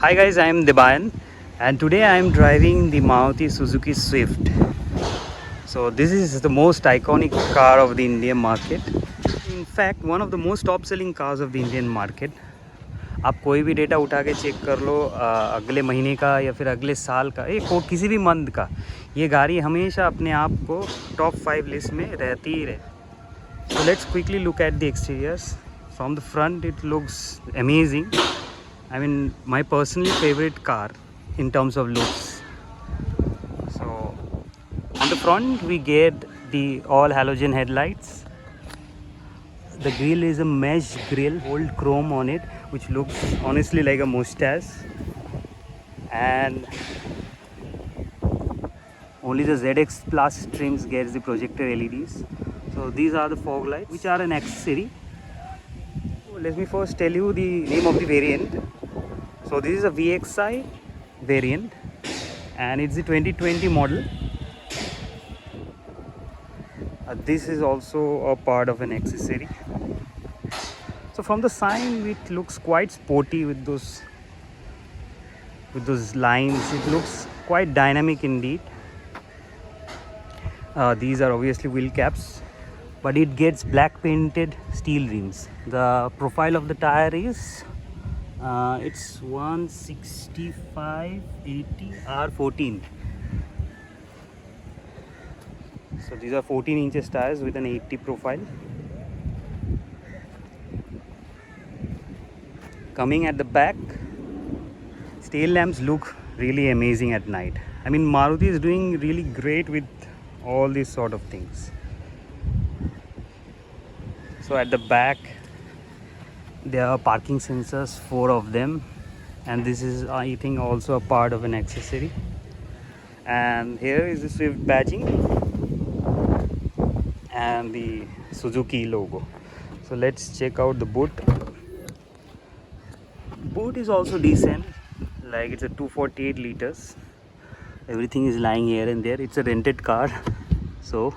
Hi guys, I am Debayan and today I am driving the Maruti Suzuki Swift. So this is the most iconic car of the Indian market. In fact, one of the most top selling cars of the Indian market. आप कोई भी data उठा के check कर लो अगले महीने का या फिर अगले साल का किसी भी मंथ का, ये गाड़ी हमेशा अपने आप को टॉप 5 लिस्ट में रहती ही रहे. So let's quickly look at the exteriors. From the front it looks amazing. I mean, my personally favorite car in terms of looks. So on the front we get the all halogen headlights. The grille is a mesh grille, old chrome on it, which looks honestly like a mustache. And only the ZX Plus trims gets the projector LEDs. So these are the fog lights, which are an accessory. Let me first tell you the name of the variant. So this is a VXI variant and it's the 2020 model. This is also a part of an accessory. So from the sign it looks quite sporty with those lines. It looks quite dynamic indeed. These are obviously wheel caps, but it gets black painted steel rims. The profile of the tire is it's 165/80 R14. So these are 14 inches tires with an 80 profile. Coming at the back, tail lamps look really amazing at night. I mean, Maruti is doing really great with all these sort of things. So at the back there are parking sensors, 4 of them, and this is I think also a part of an accessory. And here is the Swift badging and the Suzuki logo. So let's check out the boot. Boot is also decent, like it's a 248 liters. Everything is lying here and there. It's a rented car. So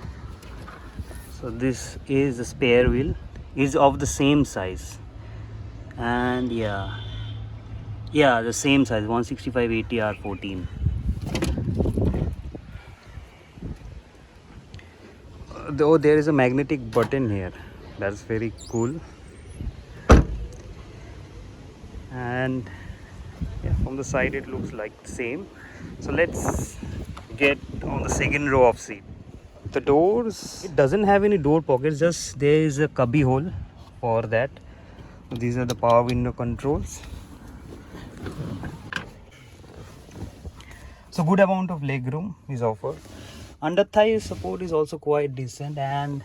this is a spare wheel, is of the same size, and yeah, the same size, 165/80 R14. Though there is a magnetic button here, that's very cool. And yeah, from the side it looks like the same. So let's get on the second row of seat. The doors, it doesn't have any door pockets, just there is a cubby hole for that. These are the power window controls. So good amount of leg room is offered. Under thigh support is also quite decent, and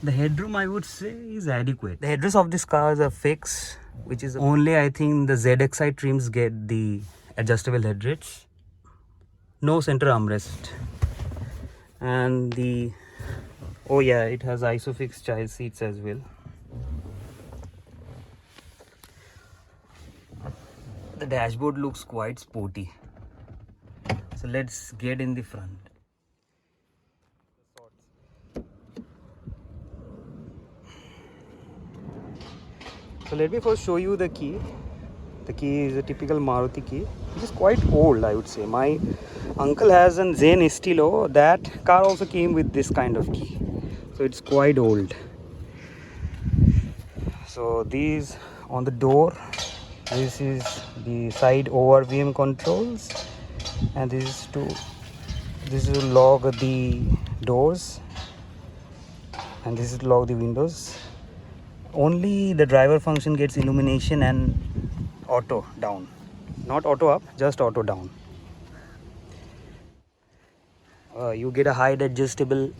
the headroom I would say is adequate. The headrests of these cars are fixed, which is only I think the ZXI trims get the adjustable headrests. No center armrest. And the it has isofix child seats as well. The dashboard looks quite sporty. So let's get in the front. So let me first show you the key. The key is a typical Maruti key, which is quite old, I would say. My uncle has an Zen Estilo. That car also came with this kind of key. So it's quite old. So these on the door, this is the side ORVM controls, and this is to lock the doors, and this is to lock the windows. Only the driver function gets illumination and auto down, not auto up, just auto down. You get a height adjustable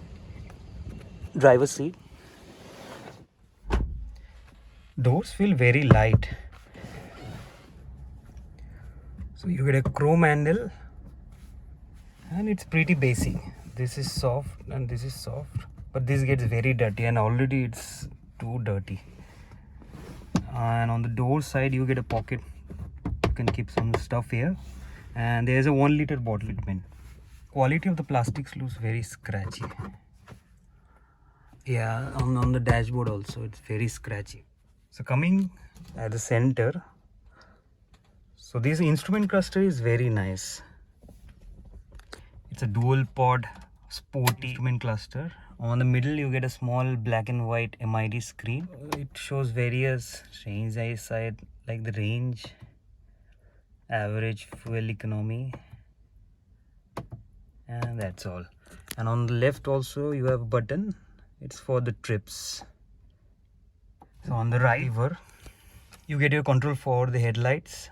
driver seat. Doors feel very light. So you get a chrome handle, and it's pretty basic. This is soft and this is soft, but this gets very dirty, and already it's too dirty. And on the door side you get a pocket. You can keep some stuff here, and there's a 1 liter bottle treatment. Quality of the plastics looks very scratchy. Yeah, on the dashboard also it's very scratchy. So coming at the center, So this instrument cluster is very nice. It's a dual pod sporty instrument cluster. On the middle you get a small black and white MID screen. It shows various range side like the range, average fuel economy, and that's all. And on the left also you have a button. It's for the trips. So on the right you get your control for the headlights.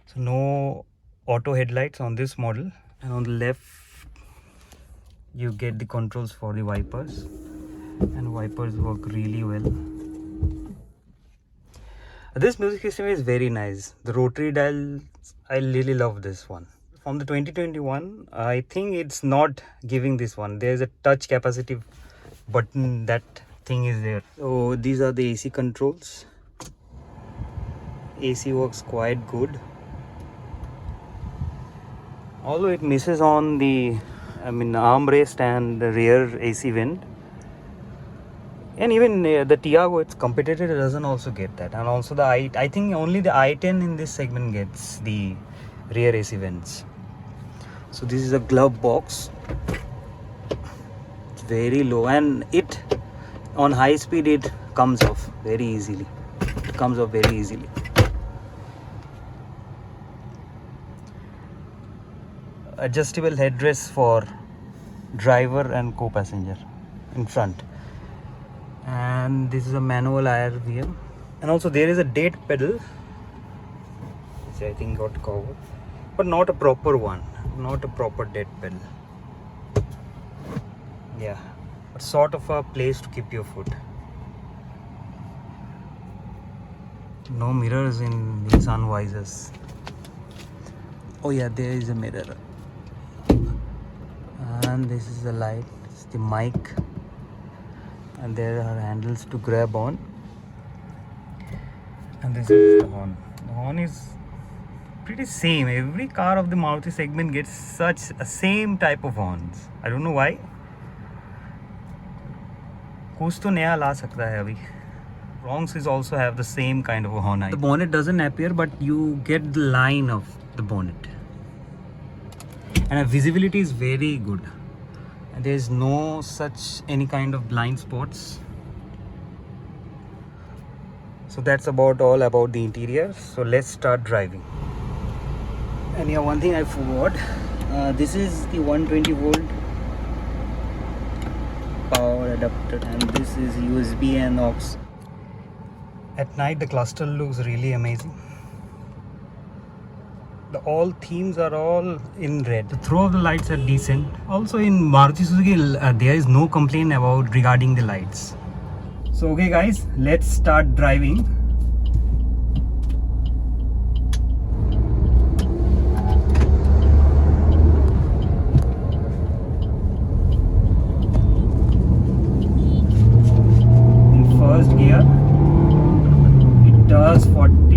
So no auto headlights on this model. And on the left you get the controls for the wipers, and wipers work really well. This music system is very nice. The rotary dials, I really love this one. From the 2021, I think it's not giving this one. There's a touch capacitive button, that thing is there. So these are the AC controls. AC works quite good. Although it misses on the armrest and the rear AC vent, and even the Tiago, its competitor, doesn't also get that. And also the I think only the i10 in this segment gets the rear AC vents. So this is a glove box. It's very low, and it on high speed it comes off very easily. It comes off very easily. Adjustable headrests for driver and co-passenger in front, and this is a manual IRVM. And also there is a date pedal which I think got covered, but not a proper one, not a proper date pedal. Yeah, but sort of a place to keep your foot. No mirrors in the sun visors. Oh yeah, there is a mirror. And this is the light, it's the mic, and there are handles to grab on. And this is the horn. The horn is pretty same. Every car of the Maruti segment gets such a same type of horns. I don't know why. कुछ तो नया ला सकता है अभी. Bronx is also have the same kind of a horn. The bonnet doesn't appear, but you get the line of the bonnet. And visibility is very good. And there is no such any kind of blind spots. So that's about all about the interior. So let's start driving. And yeah, one thing I forgot. This is the 120 volt power adapter, and this is USB and aux. At night the cluster looks really amazing. All themes are all in red. The throw of the lights are decent. Also in Maruti Suzuki there is no complaint about regarding the lights. So okay guys, let's start driving. In first gear it does 40.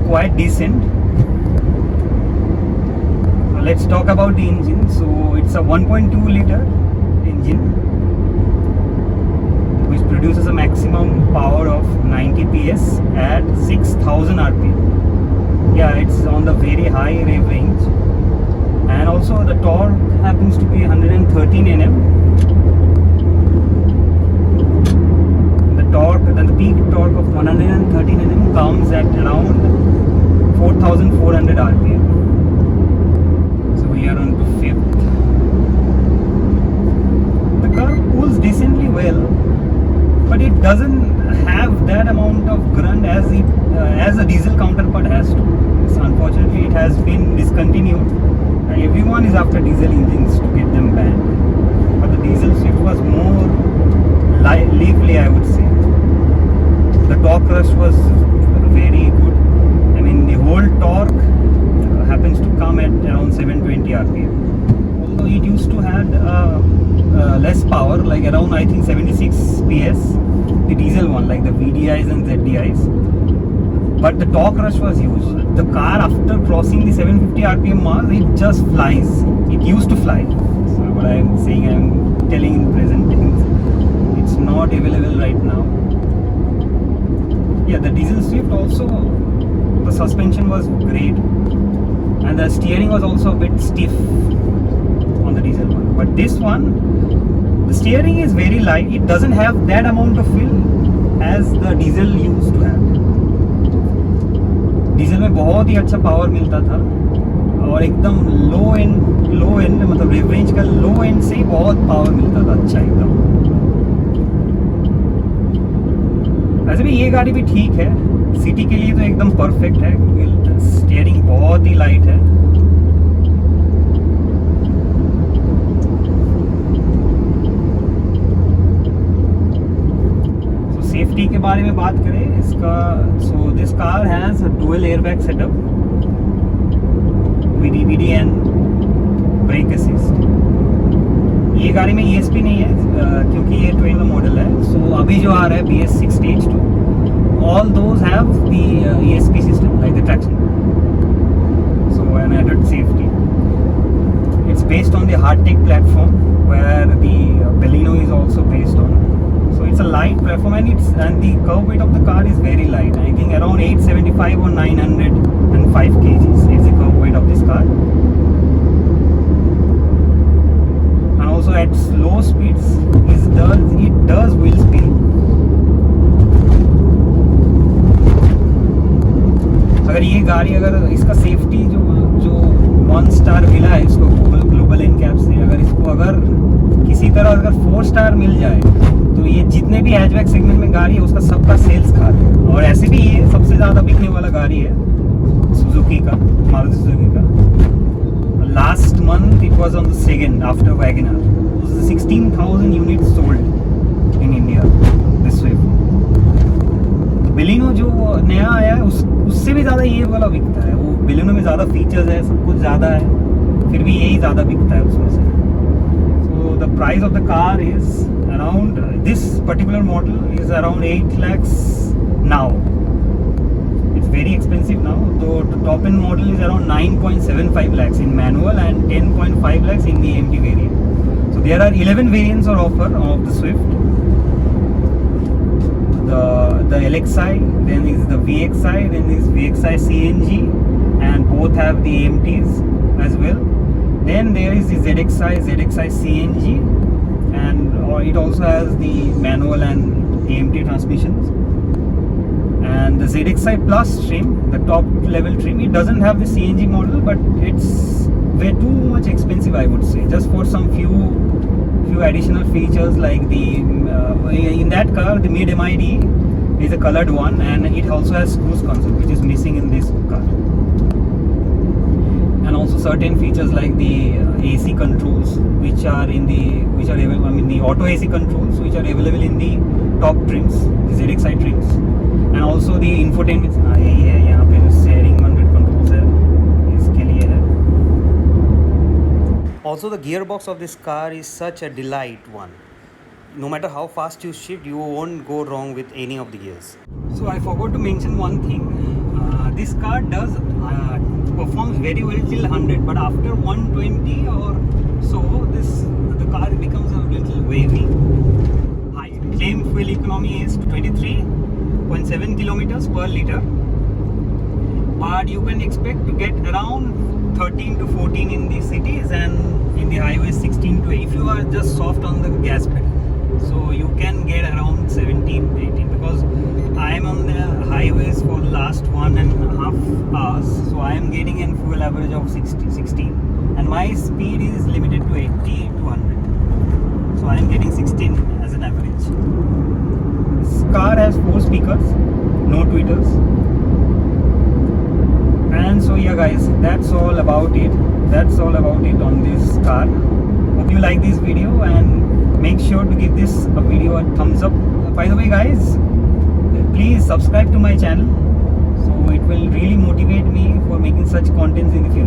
Quite decent. So let's talk about the engine. So it's a 1.2 liter engine which produces a maximum power of 90 PS at 6000 rpm. Yeah, it's on the very high rev range, and also the torque happens to be 113 Nm. Then the peak torque of 113 Nm comes at around 4400 rpm. So we are on to 5th. The car pulls decently well, but it doesn't have that amount of grunt as a diesel counterpart has to. So unfortunately it has been discontinued. Everyone is after diesel engines to get them back, but the diesel Swift was more lively, I would say. The torque rush was very good. I mean, the whole torque happens used to come at around 720 rpm. Although it used to have less power, like around I think 76 PS, the diesel one, like the VDIs and ZDIs. But the torque rush was huge. The car, after crossing the 750 rpm mark, it just flies. It used to fly. So what I am saying, I am telling in present tense. It's not available right now. Yeah, the diesel Swift also, the suspension was great, and the steering was also a bit stiff on the diesel one. But this one, the steering is very light. It doesn't have that amount of feel as the diesel used to have. Diesel में बहुत ही अच्छा power मिलता था और एकदम लो and मतलब रेव range का लो and से ही बहुत पावर मिलता था अच्छा एकदम। वैसे भी ये गाड़ी भी ठीक है, सिटी के लिए तो एकदम परफेक्ट है। स्टीयरिंग बहुत ही लाइट है। सेफ्टी के बारे में बात करें इसका, so this car has a dual airbag setup with EBD and brake assist. ये गाड़ी में ESP नहीं है क्योंकि ये 12 मॉडल है। सो अभी जो आ रहा है BS6 stage 2, all those have the ESP system like the traction, so an added safety. It's based on the Heartect platform where the Baleno is also based on. So it's a light platform, and the curb weight of the car is very light. I think around 875 or 905 kgs is the curb weight of this car. And also at slow speeds, it does wheel spin. अगर ये गाड़ी, अगर इसका safety जो 1 star मिला है इसको global NCAP से, अगर किसी तरह अगर 4 स्टार मिल जाए तो ये जितने भी हैचबैक सेगमेंट में गाड़ी है उसका सबका सेल्स खा है। और ऐसे भी ये सबसे ज़्यादा बिकने वाला गाड़ी है सुजुकी का, मारुति सुजुकी का। Last month it was on the second after Wagon R, 16,000 units sold in India this Swift. Baleno जो नया आया है उससे भी ज़्यादा ये वाला बिकता है। वो बेलिनो में ज़्यादा फीचर्स है, सब कुछ ज़्यादा है, फिर भी यही ज़्यादा बिकता है उसमें से। So the price of the car is around, this particular model is around 8 lakhs now. It's very expensive now. The top end model is around 9.75 lakhs in manual and 10.5 lakhs in the AMG variant. So there are 11 variants on offer of the Swift. The LXI, then is the VXI, then is VXI CNG, and both have the AMTs as well. Then there is the ZXI CNG, and it also has the manual and AMT transmissions. And the ZXI Plus trim, the top level trim, it doesn't have the CNG model, but it's way too much expensive, I would say, just for some few additional features like the in that car the mid MID is a colored one, and it also has cruise console, which is missing in this car. And also certain features like the AC controls, which are available. I mean the auto AC controls, which are available in the top trims, the ZXI trims, and also the infotainment. यही है यहाँ पे जो steering 100 controls है, इसके लिए है. Also the gearbox of this car is such a delight one. No matter how fast you shift, you won't go wrong with any of the gears. So I forgot to mention one thing. This car does performs very well till 100, but after 120 or so, the car becomes a little wavy. Claim fuel economy is 23.7 kilometers per liter, but you can expect to get around 13 to 14 in the cities, and in the highways 16 to 8 if you are just soft on the gas pedal. So you can get around 17, 18, because I am on the highways for the last 1.5 hours, so I am getting a fuel average of 16, and my speed is limited to 80 to 100, so I am getting 16 as an average. This car has 4 speakers, no tweeters, and so yeah guys, that's all about it on this car. Hope you like this video, and make sure to give this a video a thumbs up. By the way guys, please subscribe to my channel, so it will really motivate me for making such contents in the future.